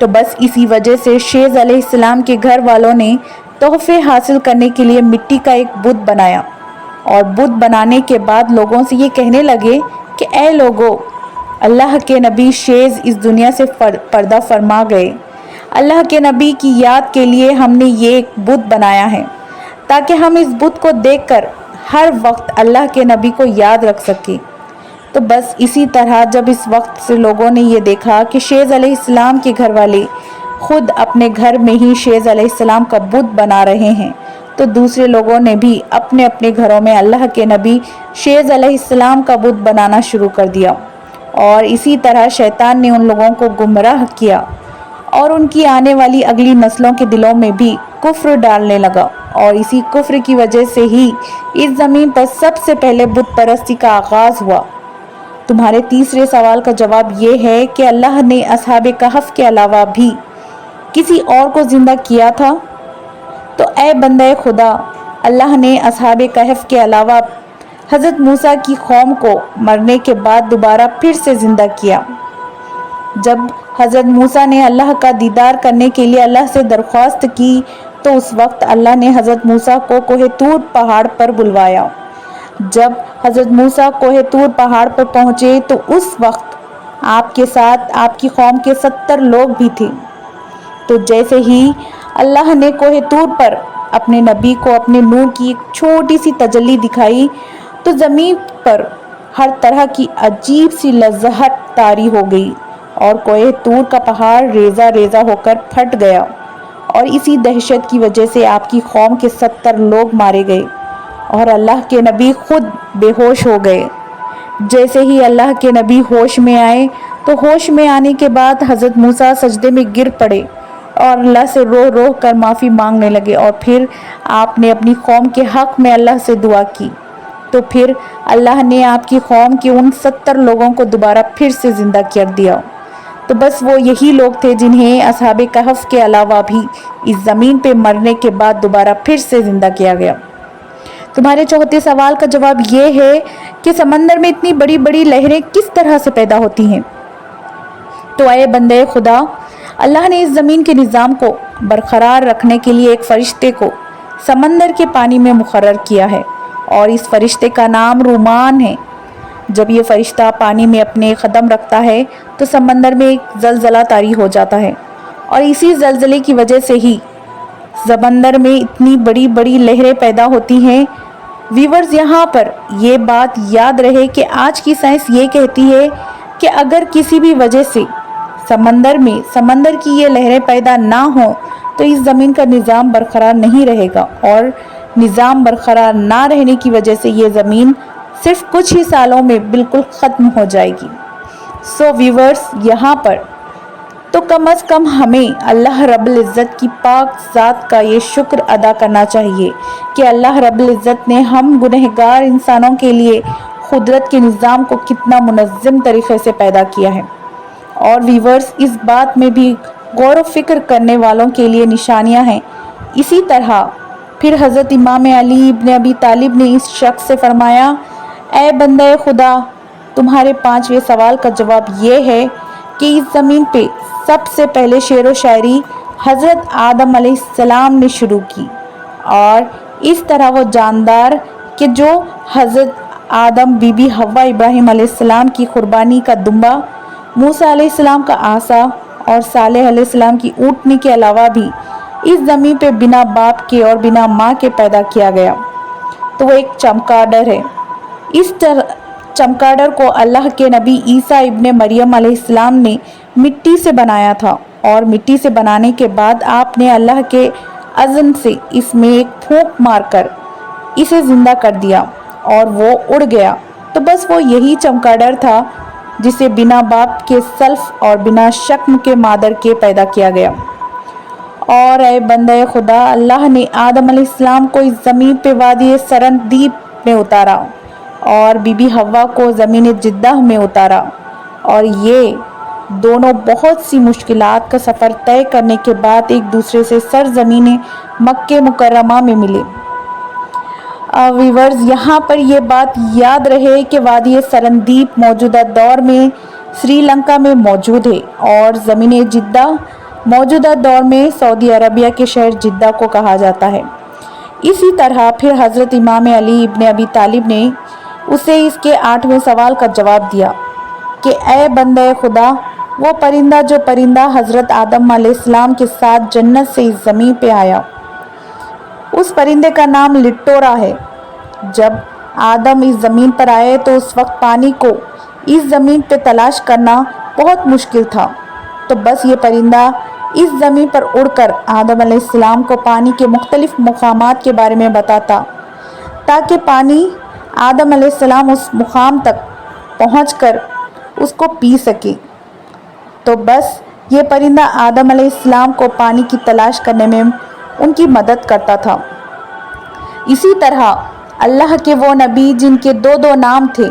تو بس اسی وجہ سے شیز علیہ السلام کے گھر والوں نے تحفے حاصل کرنے کے لیے مٹی کا ایک بت بنایا، اور بت بنانے کے بعد لوگوں سے یہ کہنے لگے کہ اے لوگو، اللہ کے نبی شیز اس دنیا سے پردہ فرما گئے۔ اللہ کے نبی کی یاد کے لیے ہم نے یہ ایک بت بنایا ہے تاکہ ہم اس بت کو دیکھ کر ہر وقت اللہ کے نبی کو یاد رکھ سکیں۔ تو بس اسی طرح جب اس وقت سے لوگوں نے یہ دیکھا کہ شیز علیہ السلام کے گھر والے خود اپنے گھر میں ہی شیز علیہ السلام کا بت بنا رہے ہیں، تو دوسرے لوگوں نے بھی اپنے اپنے گھروں میں اللہ کے نبی شیز علیہ السلام کا بت بنانا شروع کر دیا، اور اسی طرح شیطان نے ان لوگوں کو گمراہ کیا اور ان کی آنے والی اگلی نسلوں کے دلوں میں بھی کفر ڈالنے لگا، اور اسی کفر کی وجہ سے ہی اس زمین پر سب سے پہلے بت پرستی کا آغاز ہوا۔ تمہارے تیسرے سوال کا جواب یہ ہے کہ اللہ نے اصحاب کہف کے علاوہ بھی کسی اور کو زندہ کیا تھا؟ تو اے بندہ خدا، اللہ نے اصحاب کہف کے علاوہ حضرت موسیٰ کی قوم کو مرنے کے بعد دوبارہ پھر سے زندہ کیا۔ جب حضرت موسیٰ نے اللہ کا دیدار کرنے کے لیے اللہ سے درخواست کی تو اس وقت اللہ نے حضرت موسیٰ کو کوہ طور پہاڑ پر بلوایا۔ جب حضرت موسیٰ کوہ طور پہاڑ پر پہنچے تو اس وقت آپ کے ساتھ آپ کی قوم کے 70 لوگ بھی تھے۔ تو جیسے ہی اللہ نے کوہ طور پر اپنے نبی کو اپنے نور کی ایک چھوٹی سی تجلی دکھائی تو زمین پر ہر طرح کی عجیب سی لذہت طاری ہو گئی، اور کوہ طور کا پہاڑ ریزہ ریزہ ہو کر پھٹ گیا، اور اسی دہشت کی وجہ سے آپ کی قوم کے 70 لوگ مارے گئے، اور اللہ کے نبی خود بے ہوش ہو گئے۔ جیسے ہی اللہ کے نبی ہوش میں آئے تو ہوش میں آنے کے بعد حضرت موسیٰ سجدے میں گر پڑے اور اللہ سے رو رو کر معافی مانگنے لگے، اور پھر آپ نے اپنی قوم کے حق میں اللہ سے دعا کی، تو پھر اللہ نے آپ کی قوم کے ان 70 لوگوں کو دوبارہ پھر سے زندہ کر دیا۔ تو بس وہ یہی لوگ تھے جنہیں اصحاب کہف کے علاوہ بھی اس زمین پہ مرنے کے بعد دوبارہ پھر سے زندہ کیا گیا۔ تمہارے چوتھے سوال کا جواب یہ ہے کہ سمندر میں اتنی بڑی بڑی لہریں کس طرح سے پیدا ہوتی ہیں؟ تو اے بندے خدا، اللہ نے اس زمین کے نظام کو برقرار رکھنے کے لیے ایک فرشتے کو سمندر کے پانی میں مقرر کیا ہے، اور اس فرشتے کا نام رومان ہے۔ جب یہ فرشتہ پانی میں اپنے قدم رکھتا ہے تو سمندر میں ایک زلزلہ طاری ہو جاتا ہے، اور اسی زلزلے کی وجہ سے ہی سمندر میں اتنی بڑی بڑی لہریں پیدا ہوتی ہیں۔ ویورز، یہاں پر یہ بات یاد رہے کہ آج کی سائنس یہ کہتی ہے کہ اگر کسی بھی وجہ سے سمندر کی یہ لہریں پیدا نہ ہوں تو اس زمین کا نظام برقرار نہیں رہے گا، اور نظام برقرار نہ رہنے کی وجہ سے یہ زمین صرف کچھ ہی سالوں میں بالکل ختم ہو جائے گی۔ سو ویورز، یہاں پر تو کم از کم ہمیں اللہ رب العزت کی پاک ذات کا یہ شکر ادا کرنا چاہیے کہ اللہ رب العزت نے ہم گنہگار انسانوں کے لیے قدرت کے نظام کو کتنا منظم طریقے سے پیدا کیا ہے۔ اور ویورز، اس بات میں بھی غور و فکر کرنے والوں کے لیے نشانیاں ہیں۔ اسی طرح پھر حضرت امام علی ابن ابی طالب نے اس شخص سے فرمایا، اے بندہ خدا، تمہارے 5ویں سوال کا جواب یہ ہے کہ اس زمین پہ سب سے پہلے شعر و شاعری حضرت آدم علیہ السلام نے شروع کی، اور اس طرح وہ جاندار کہ جو حضرت آدم، بی بی حوا، ابراہیم علیہ السلام کی قربانی کا دمبا، موسیٰ علیہ السلام کا عصا اور صالح علیہ السلام کی اونٹنی کے علاوہ بھی اس زمین پہ بنا باپ کے اور بنا ماں کے پیدا کیا گیا، تو وہ ایک چمگادڑ ہے۔ اس چمگادڑ کو اللہ کے نبی عیسیٰ ابن مریم علیہ السلام نے مٹی سے بنایا تھا، اور مٹی سے بنانے کے بعد آپ نے اللہ کے اذن سے اس میں ایک پھونک مار کر اسے زندہ کر دیا اور وہ اڑ گیا۔ تو بس وہ یہی چمگادڑ تھا جسے بنا باپ کے سلف اور بنا شکم کے مادر کے پیدا کیا گیا۔ اور اے بندہ خدا، اللہ نے آدم علیہ السلام کو اس زمین پہ وادی سرندیب میں اتارا اور بی بی حوا کو زمین جدہ میں اتارا، اور یہ دونوں بہت سی مشکلات کا سفر طے کرنے کے بعد ایک دوسرے سے سرزمین مکہ مکرمہ میں ملے۔ ویورز، یہاں پر یہ بات یاد رہے کہ وادی سرندیب موجودہ دور میں سری لنکا میں موجود ہے، اور زمین جدہ موجودہ دور میں سعودی عربیہ کے شہر جدہ کو کہا جاتا ہے۔ اسی طرح پھر حضرت امام علی ابن ابی طالب نے اسے اس کے 8ویں سوال کا جواب دیا کہ اے بندہ خدا، وہ پرندہ جو پرندہ حضرت آدم علیہ السلام کے ساتھ جنت سے اس زمین پہ آیا، اس پرندے کا نام لٹورا ہے۔ جب آدم اس زمین پر آئے تو اس وقت پانی کو اس زمین پہ تلاش کرنا بہت مشکل تھا، تو بس یہ پرندہ اس زمین پر اڑ کر آدم علیہ السلام کو پانی کے مختلف مقامات کے بارے میں بتاتا، تاکہ پانی آدم علیہ السلام اس مقام تک پہنچ کر اس کو پی سکے۔ تو بس یہ پرندہ آدم علیہ السلام کو پانی کی تلاش کرنے میں ان کی مدد کرتا تھا۔ اسی طرح اللہ کے وہ نبی جن کے 2 نام تھے،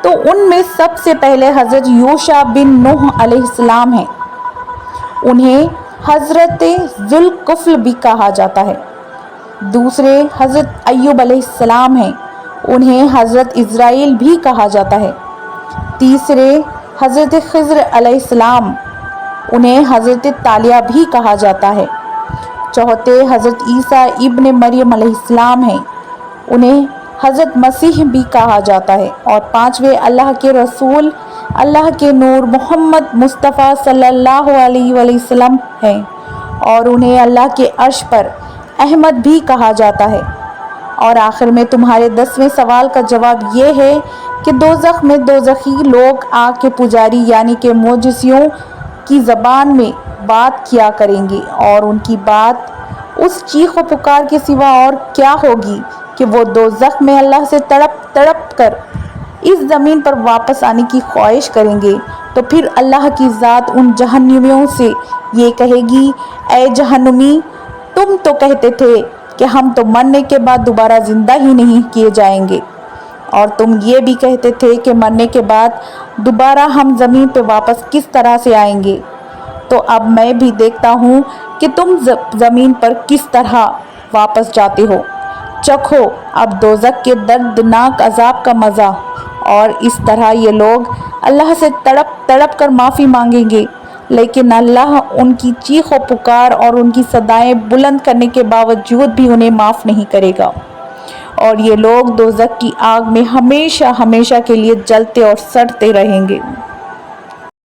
تو ان میں سب سے پہلے حضرت یوشع بن نوح علیہ السلام ہیں۔ انہیں حضرت ذوالکفل بھی کہا جاتا ہے۔ دوسرے حضرت ایوب علیہ السلام ہیں، انہیں حضرت اسرائیل بھی کہا جاتا ہے۔ تیسرے حضرت خضر علیہ السلام، انہیں حضرت طالیہ بھی کہا جاتا ہے۔ چوتھے حضرت عیسیٰ ابن مریم علیہ السلام ہیں، انہیں حضرت مسیح بھی کہا جاتا ہے۔ اور پانچویں اللہ کے رسول، اللہ کے نور محمد مصطفیٰ صلی اللہ علیہ وآلہ وسلم ہیں، اور انہیں اللہ کے عرش پر احمد بھی کہا جاتا ہے۔ اور آخر میں تمہارے 10ویں سوال کا جواب یہ ہے کہ دوزخ میں دوزخی لوگ آگ کے پجاری یعنی کہ موجزیوں کی زبان میں بات کیا کریں گے، اور ان کی بات اس چیخ و پکار کے سوا اور کیا ہوگی کہ وہ دوزخ میں اللہ سے تڑپ تڑپ کر اس زمین پر واپس آنے کی خواہش کریں گے۔ تو پھر اللہ کی ذات ان جہنمیوں سے یہ کہے گی، اے جہنمی، تم تو کہتے تھے کہ ہم تو مرنے کے بعد دوبارہ زندہ ہی نہیں کیے جائیں گے، اور تم یہ بھی کہتے تھے کہ مرنے کے بعد دوبارہ ہم زمین پہ واپس کس طرح سے آئیں گے۔ تو اب میں بھی دیکھتا ہوں کہ تم زمین پر کس طرح واپس جاتے ہو۔ چکھو اب دوزخ کے دردناک عذاب کا مزہ۔ اور اس طرح یہ لوگ اللہ سے تڑپ تڑپ کر معافی مانگیں گے، لیکن اللہ ان کی چیخ و پکار اور ان کی صدائیں بلند کرنے کے باوجود بھی انہیں معاف نہیں کرے گا، اور یہ لوگ دوزخ کی آگ میں ہمیشہ ہمیشہ کے لیے جلتے اور سڑتے رہیں گے۔